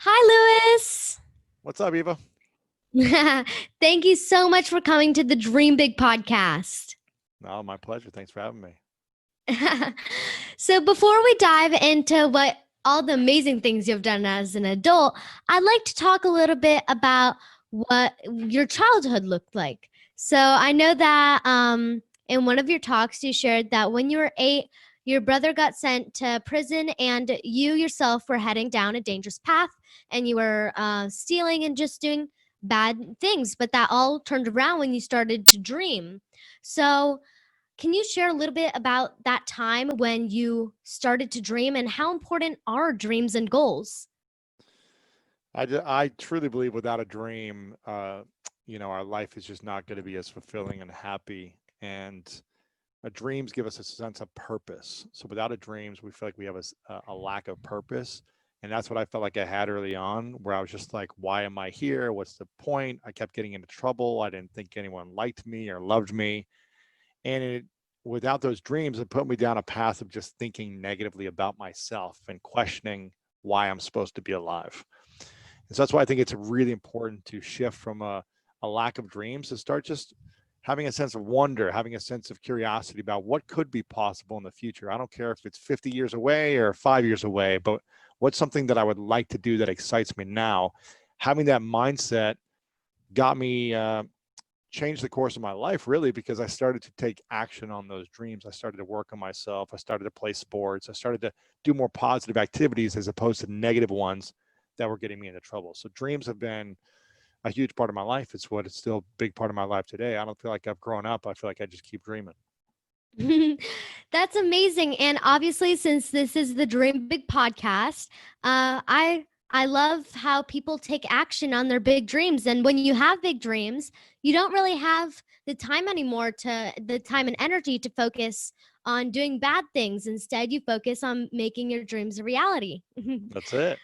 Hi, Lewis. What's up, Eva? Thank you so much for coming to the Dream Big podcast. No, my pleasure. Thanks for having me. So, before we dive into what all the amazing things you've done as an adult, I'd like to talk a little bit about what your childhood looked like. So, I know that in one of your talks, you shared that when you were 8, your brother got sent to prison, and you yourself were heading down a dangerous path, and you were stealing and just doing bad things. But that all turned around when you started to dream. So, can you share a little bit about that time when you started to dream and how important are dreams and goals? I truly believe without a dream, our life is just not going to be as fulfilling and happy. And dreams give us a sense of purpose. So without a dreams, we feel like we have a lack of purpose. And that's what I felt like I had early on, where I was just like, why am I here? What's the point? I kept getting into trouble. I didn't think anyone liked me or loved me. And without those dreams, it put me down a path of just thinking negatively about myself and questioning why I'm supposed to be alive. And so that's why I think it's really important to shift from a lack of dreams to start just having a sense of wonder, having a sense of curiosity about what could be possible in the future. I don't care if it's 50 years away or 5 years away, but what's something that I would like to do that excites me now? Having that mindset got me changed the course of my life, really, because I started to take action on those dreams. I started to work on myself. I started to play sports. I started to do more positive activities as opposed to negative ones that were getting me into trouble. So dreams have been a huge part of my life. It's still a big part of my life today. I don't feel like I've grown up. I feel like I just keep dreaming. That's amazing. And obviously, since this is the Dream Big podcast, I love how people take action on their big dreams. And when you have big dreams, you don't really have the time and energy to focus on doing bad things. Instead, you focus on making your dreams a reality. That's it.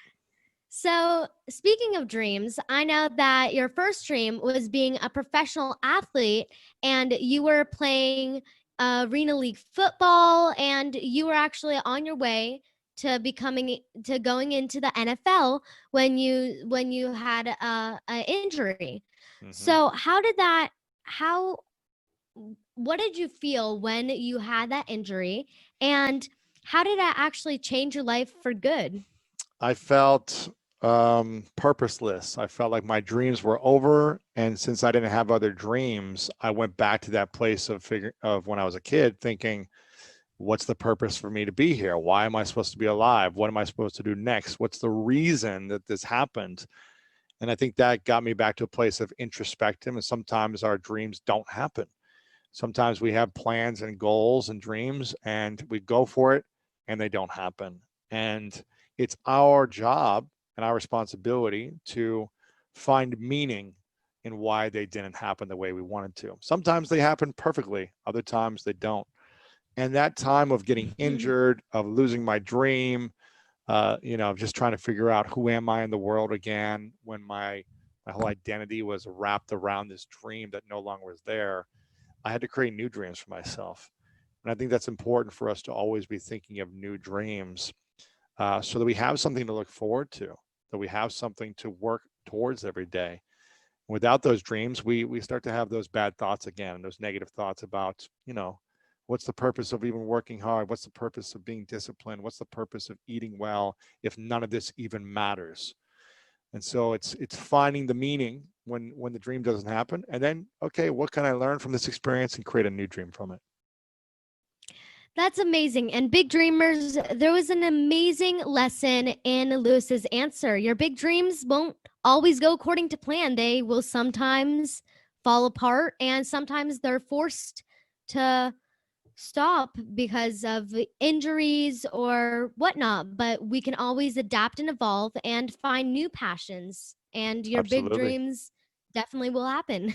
So, speaking of dreams, I know that your first dream was being a professional athlete and you were playing Arena League football and you were actually on your way to going into the NFL when you had an injury. Hmm. So, how what did you feel when you had that injury and how did that actually change your life for good? I felt purposeless. I felt like my dreams were over, and since I didn't have other dreams, I went back to that place of when I was a kid, thinking, what's the purpose for me to be here? Why am I supposed to be alive? What am I supposed to do next? What's the reason that this happened? And I think that got me back to a place of introspection. And sometimes our dreams don't happen. Sometimes we have plans and goals and dreams and we go for it and they don't happen. And it's our job and our responsibility to find meaning in why they didn't happen the way we wanted to. Sometimes they happen perfectly, other times they don't. And that time of getting injured, of losing my dream, just trying to figure out who am I in the world again, when my whole identity was wrapped around this dream that no longer was there. I had to create new dreams for myself. And I think that's important for us to always be thinking of new dreams, so that we have something to look forward to, that we have something to work towards every day. Without those dreams, we start to have those bad thoughts again, those negative thoughts about, what's the purpose of even working hard? What's the purpose of being disciplined? What's the purpose of eating well if none of this even matters? And so it's finding the meaning when the dream doesn't happen, and then, okay, what can I learn from this experience and create a new dream from it? That's amazing. And big dreamers, there was an amazing lesson in Lewis's answer. Your big dreams won't always go according to plan. They will sometimes fall apart and sometimes they're forced to stop because of injuries or whatnot. But we can always adapt and evolve and find new passions. And your big Absolutely. dreams definitely will happen.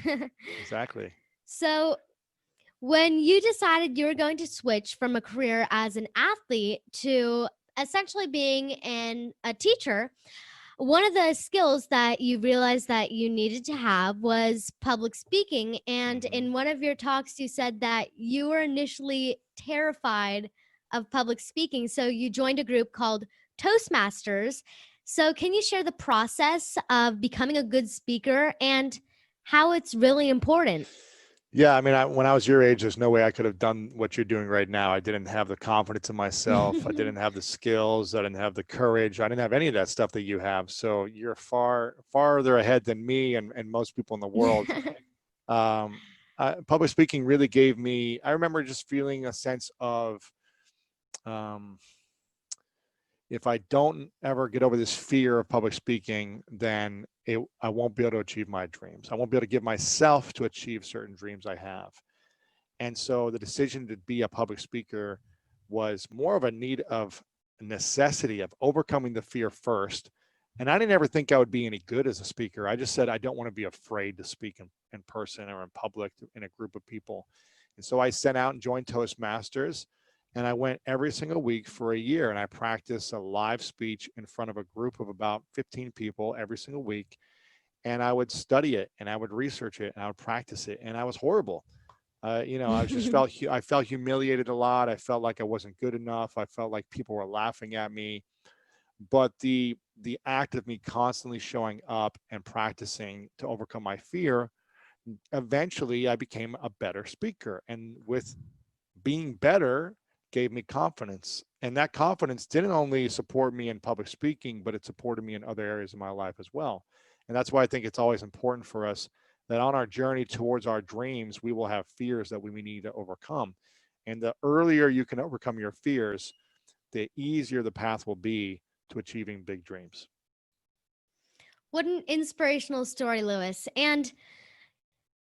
Exactly. So, when you decided you were going to switch from a career as an athlete to essentially being a teacher, one of the skills that you realized that you needed to have was public speaking. And Hmm. in one of your talks, you said that you were initially terrified of public speaking. So you joined a group called Toastmasters. So, can you share the process of becoming a good speaker and how it's really important? Yeah, I mean, when I was your age, there's no way I could have done what you're doing right now. I didn't have the confidence in myself. I didn't have the skills. I didn't have the courage. I didn't have any of that stuff that you have. So you're farther ahead than me and most people in the world. Um, Public speaking really gave me, I remember just feeling a sense of, um, if I don't ever get over this fear of public speaking, then I won't be able to achieve my dreams. I won't be able to give myself to achieve certain dreams I have. And so the decision to be a public speaker was more of a need of necessity of overcoming the fear first. And I didn't ever think I would be any good as a speaker. I just said, I don't want to be afraid to speak in person or in public in a group of people. And so I sent out and joined Toastmasters. And I went every single week for a year and I practiced a live speech in front of a group of about 15 people every single week. And I would study it and I would research it and I would practice it. And I was horrible. I felt humiliated a lot. I felt like I wasn't good enough. I felt like people were laughing at me. But the act of me constantly showing up and practicing to overcome my fear, eventually I became a better speaker. And with being better gave me confidence. And that confidence didn't only support me in public speaking, but it supported me in other areas of my life as well. And that's why I think it's always important for us that on our journey towards our dreams, we will have fears that we need to overcome. And the earlier you can overcome your fears, the easier the path will be to achieving big dreams. What an inspirational story, Lewis. And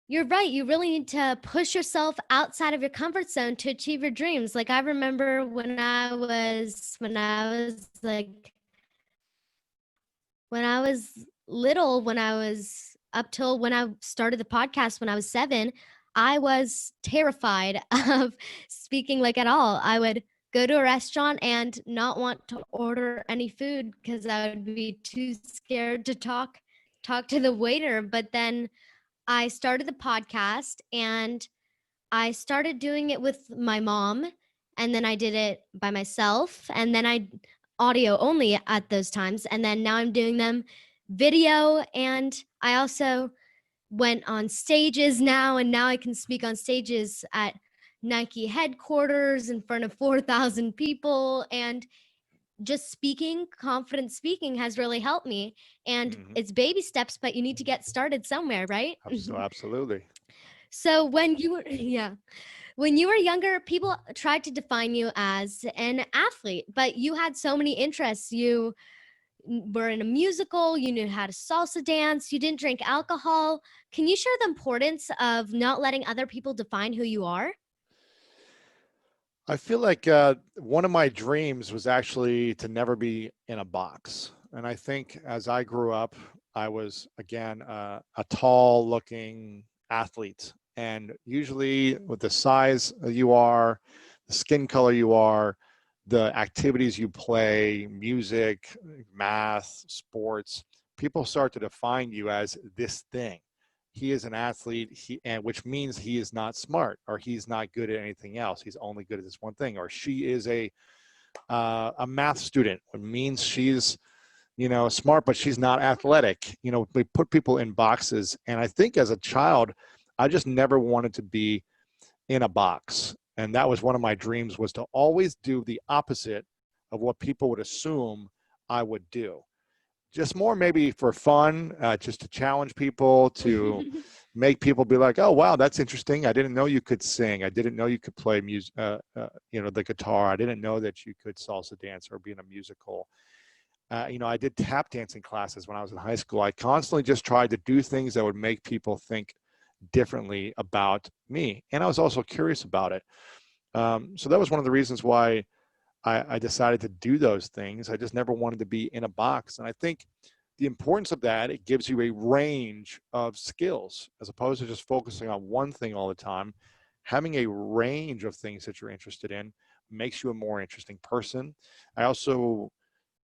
you're right. You really need to push yourself outside of your comfort zone to achieve your dreams. Like I remember when I was little, when I was up till when I started the podcast when I was 7, I was terrified of speaking like at all. I would go to a restaurant and not want to order any food because I would be too scared to talk to the waiter. But then I started the podcast and I started doing it with my mom, and then I did it by myself, and then I audio only at those times, and then now I'm doing them video, and I also went on stages now, and now I can speak on stages at Nike headquarters in front of 4,000 people, and just speaking, confident speaking has really helped me. And Mm-hmm. it's baby steps, but you need to get started somewhere, right? Absolutely. So when you were, yeah, when you were younger, people tried to define you as an athlete, but you had so many interests. You were in a musical, you knew how to salsa dance, you didn't drink alcohol. Can you share the importance of not letting other people define who you are? I feel like one of my dreams was actually to never be in a box. And I think as I grew up, I was, again, a tall looking athlete. And usually, with the size you are, the skin color you are, the activities you play, music, math, sports, people start to define you as this thing. He is an athlete, and which means he is not smart, or he's not good at anything else. He's only good at this one thing. Or she is a math student, which means she's, smart, but she's not athletic. We put people in boxes. And I think as a child, I just never wanted to be in a box. And that was one of my dreams, was to always do the opposite of what people would assume I would do. Just more maybe for fun, just to challenge people, to make people be like, oh, wow, that's interesting. I didn't know you could sing. I didn't know you could play music, the guitar. I didn't know that you could salsa dance or be in a musical. I did tap dancing classes when I was in high school. I constantly just tried to do things that would make people think differently about me. And I was also curious about it. So that was one of the reasons why I decided to do those things. I just never wanted to be in a box. And I think the importance of that, it gives you a range of skills as opposed to just focusing on one thing all the time. Having a range of things that you're interested in makes you a more interesting person. I also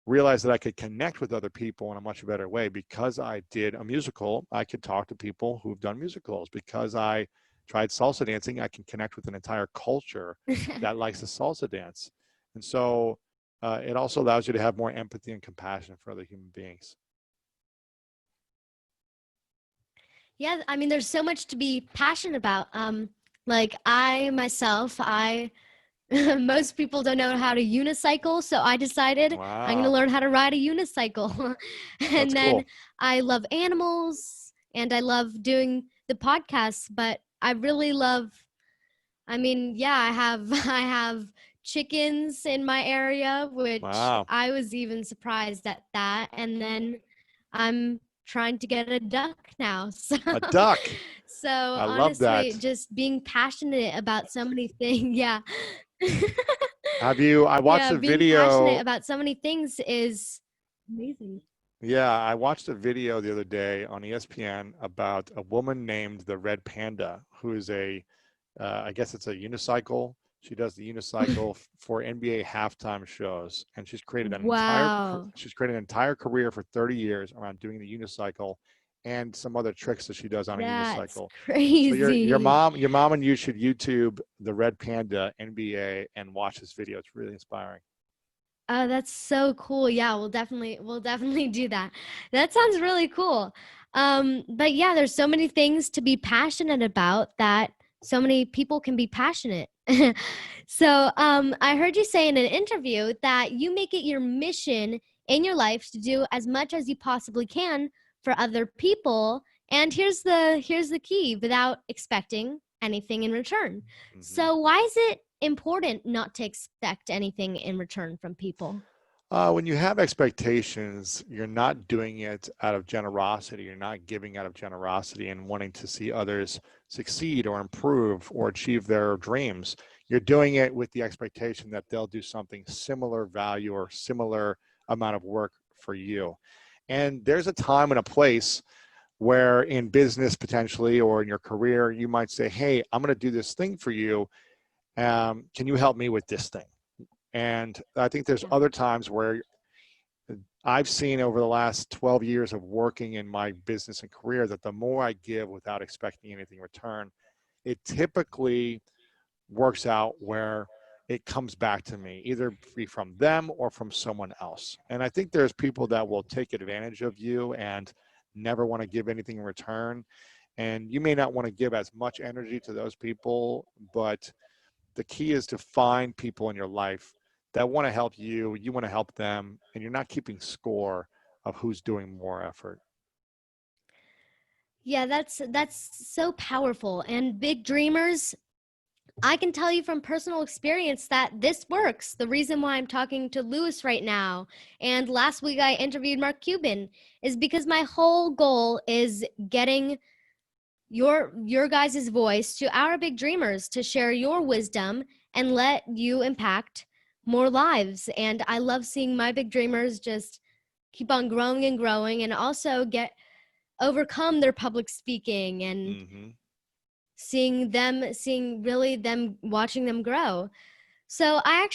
realized that I could connect with other people in a much better way. Because I did a musical, I could talk to people who've done musicals. Because I tried salsa dancing, I can connect with an entire culture that likes the salsa dance. And so it also allows you to have more empathy and compassion for other human beings. Yeah, I mean, there's so much to be passionate about. Like I myself, I most people don't know how to unicycle, so I decided I'm going to Wow, learn how to ride a unicycle. that's And then cool. I love animals and I love doing the podcasts, but I really love, I mean, yeah, I have I have chickens in my area, which Wow, I was even surprised at that. And then I'm trying to get a duck now. So a duck. so I love honestly, that. just being passionate about so many things, yeah. I watched Yeah, a being passionate video. about so many things is amazing. Yeah, I watched a video the other day on ESPN about a woman named the Red Panda, who is I guess it's a unicycle. She does the unicycle for NBA halftime shows, and Wow. she's created an entire career for 30 years around doing the unicycle and some other tricks that she does on a That's unicycle. So crazy. your mom and you should YouTube the Red Panda NBA and watch this video. It's really inspiring. Oh, that's so cool. Yeah, we'll definitely do that. That sounds really cool. But yeah, there's so many things to be passionate about that so many people can be passionate. So, I heard you say in an interview that you make it your mission in your life to do as much as you possibly can for other people. And here's the key, without expecting anything in return. Mhm. So, why is it important not to expect anything in return from people? When you have expectations, you're not doing it out of generosity. You're not giving out of generosity and wanting to see others succeed or improve or achieve their dreams. You're doing it with the expectation that they'll do something similar value or similar amount of work for you. And there's a time and a place where in business potentially or in your career, you might say, hey, I'm going to do this thing for you. Can you help me with this thing? And I think there's Yeah. other times where I've seen over the last 12 years of working in my business and career that the more I give without expecting anything in return, it typically works out where it comes back to me, either from them or from someone else. And I think there's people that will take advantage of you and never want to give anything in return. And you may not want to give as much energy to those people, but the key is to find people in your life that want to help you, you want to help them, and you're not keeping score of who's doing more effort. Yeah, that's so powerful. And big dreamers, I can tell you from personal experience that this works. The reason why I'm talking to Lewis right now, and last week I interviewed Mark Cuban, is because my whole goal is getting your guys' voice to our big dreamers to share your wisdom and let you impact more lives. And I love seeing my big dreamers just keep on growing and growing and also get overcome their public speaking and Mm-hmm. seeing really them watching them grow. So I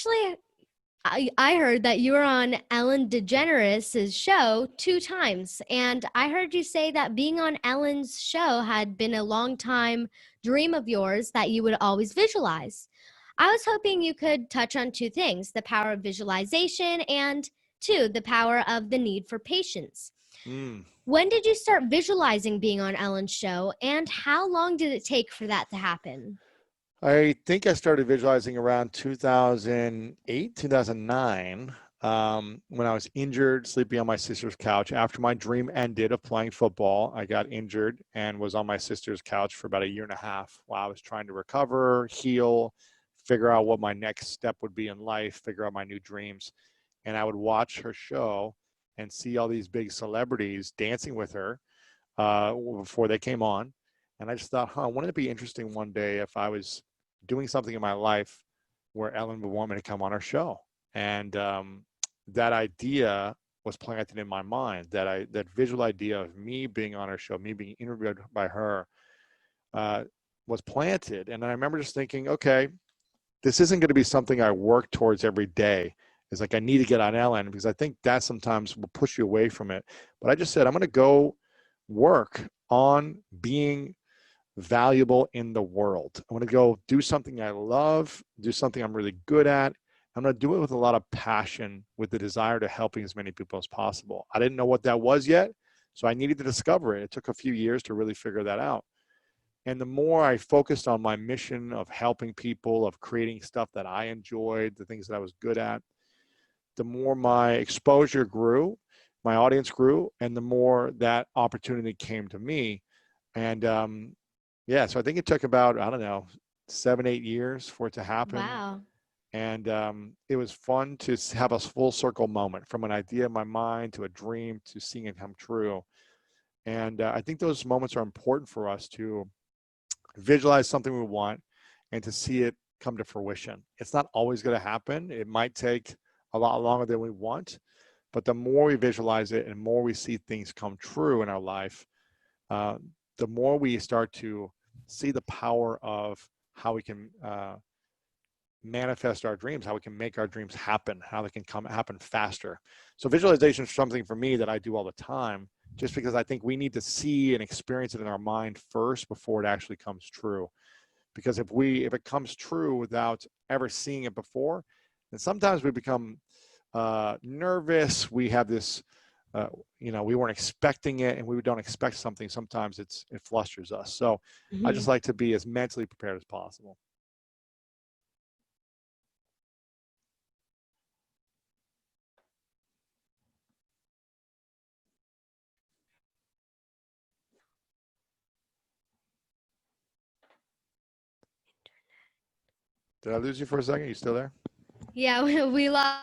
heard that you were on Ellen DeGeneres' show 2 times, and I heard you say that being on Ellen's show had been a long time dream of yours that you would always visualize. I was hoping you could touch on 2 things: the power of visualization, and 2, the power of the need for patience. Mm. When did you start visualizing being on Ellen's show, and how long did it take for that to happen? I think I started visualizing around 2008, 2009, when I was injured, sleeping on my sister's couch. After my dream ended of playing football, I got injured and was on my sister's couch for about a year and a half while I was trying to recover, heal, figure out what my next step would be in life, figure out my new dreams. And I would watch her show and see all these big celebrities dancing with her before they came on. And I just thought, wouldn't it be interesting one day if I was doing something in my life where Ellen would want me to come on her show? And that idea was planted in my mind. That visual idea of me being on her show, me being interviewed by her, uh, was planted. And I remember just thinking, okay, this isn't going to be something I work towards every day. It's like I need to get on Ellen because I think that sometimes will push you away from it. But I just said I'm going to go work on being valuable in the world. I want to go do something I love, do something I'm really good at, I'm going to do it with a lot of passion, with the desire to helping as many people as possible. I didn't know what that was yet, so I needed to discover it. It took a few years to really figure that out. And the more I focused on my mission of helping people, of creating stuff that I enjoyed, the things that I was good at, the more my exposure grew, my audience grew, and the more that opportunity came to me. And yeah, so I think it took about, I don't know, 7, 8 years for it to happen. Wow. And it was fun to have a full circle moment, from an idea in my mind to a dream to seeing it come true. And I think those moments are important for us to visualize something we want and to see it come to fruition. It's not always going to happen. It might take a lot longer than we want, but the more we visualize it and more we see things come true in our life, the more we start to see the power of how we can manifest our dreams, how we can make our dreams happen, how they can happen faster. So visualization is something for me that I do all the time, just because I think we need to see and experience it in our mind first before it actually comes true. Because if it comes true without ever seeing it before, then sometimes we become nervous. We have this, we weren't expecting it, and we don't expect something. Sometimes it flusters us. So I just like to be as mentally prepared as possible. Did I lose you for a second? Are you still there? Yeah, we lost.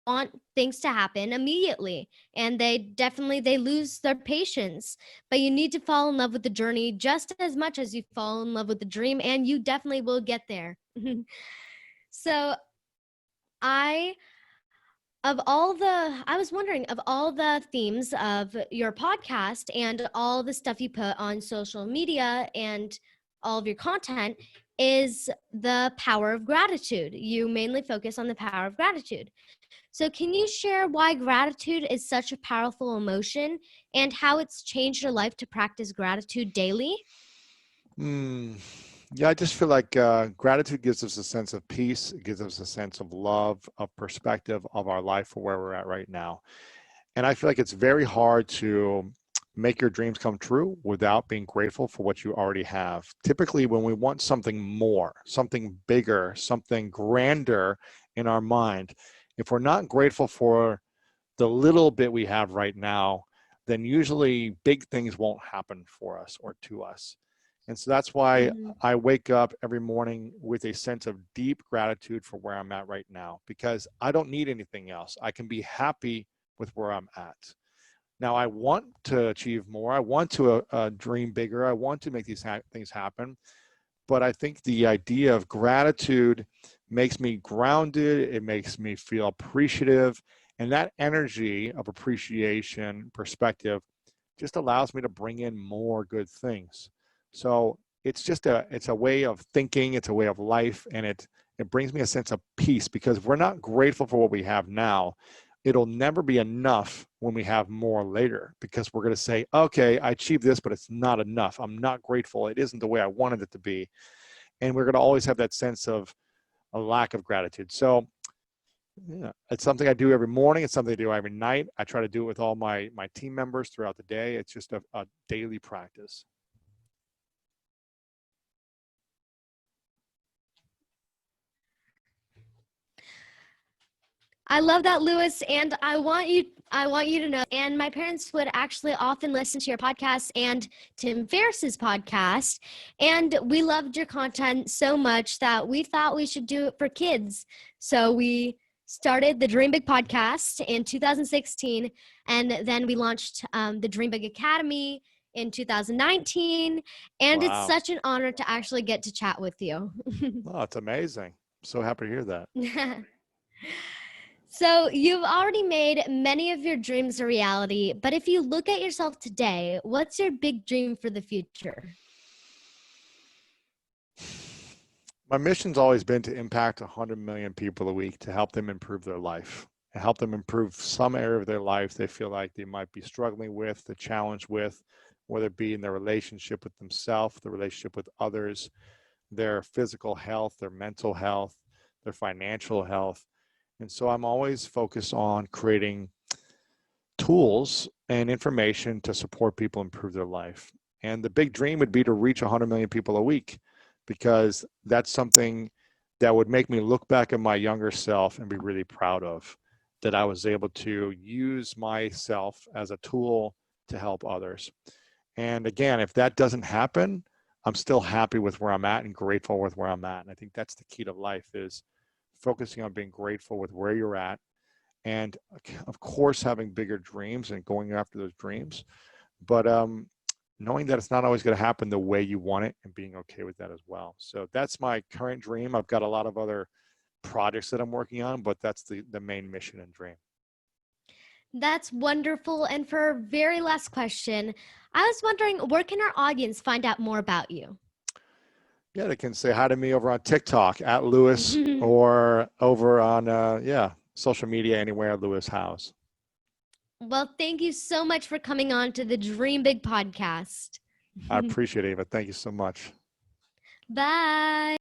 Want things to happen immediately, and they lose their patience, but you need to fall in love with the journey just as much as you fall in love with the dream, and you definitely will get there. So I I was wondering, of all the themes of your podcast and all the stuff you put on social media and all of your content, is the power of gratitude. You mainly focus on the power of gratitude. So can you share why gratitude is such a powerful emotion and how it's changed your life to practice gratitude daily? Yeah, I just feel like gratitude gives us a sense of peace. It gives us a sense of love, of perspective of our life for where we're at right now. And I feel like it's very hard to make your dreams come true without being grateful for what you already have. Typically, when we want something more, something bigger, something grander in our mind, if we're not grateful for the little bit we have right now, then usually big things won't happen for us or to us. And so that's why I wake up every morning with a sense of deep gratitude for where I'm at right now, because I don't need anything else. I can be happy with where I'm at. Now, I want to achieve more. I want to dream bigger. I want to make these things happen. But I think the idea of gratitude makes me grounded. It makes me feel appreciative. And that energy of appreciation, perspective, just allows me to bring in more good things. So it's a way of thinking, it's a way of life, and it brings me a sense of peace, because if we're not grateful for what we have now, it'll never be enough when we have more later, because we're going to say, okay, I achieved this, but it's not enough. I'm not grateful. It isn't the way I wanted it to be. And we're going to always have that sense of a lack of gratitude. So yeah, it's something I do every morning. It's something I do every night. I try to do it with all my team members throughout the day. It's just a daily practice. I love that, Lewis, and I want you to know, and my parents would actually often listen to your podcast and Tim Ferriss's podcast, and we loved your content so much that we thought we should do it for kids. So we started the Dream Big podcast in 2016, and then we launched the Dream Big Academy in 2019, and it's Wow. such an honor to actually get to chat with you. Oh, it's amazing. So happy to hear that. So you've already made many of your dreams a reality, but if you look at yourself today, what's your big dream for the future? My mission's always been to impact 100 million people a week, to help them improve their life, and help them improve some area of their life they feel like they might be struggling with, the challenge with, whether it be in their relationship with themselves, the relationship with others, their physical health, their mental health, their financial health. And so I'm always focused on creating tools and information to support people improve their life. And the big dream would be to reach 100 million people a week, because that's something that would make me look back at my younger self and be really proud of, that I was able to use myself as a tool to help others. And again, if that doesn't happen, I'm still happy with where I'm at and grateful with where I'm at. And I think that's the key to life, is focusing on being grateful with where you're at. And of course, having bigger dreams and going after those dreams, but knowing that it's not always going to happen the way you want it and being okay with that as well. So that's my current dream. I've got a lot of other projects that I'm working on, but that's the main mission and dream. That's wonderful. And for our very last question, I was wondering, where can our audience find out more about you? Yeah, they can say hi to me over on TikTok at Lewis, or over on social media anywhere, Lewis Howes. Well, thank you so much for coming on to the Dream Big podcast. I appreciate it, Ava. Thank you so much. Bye.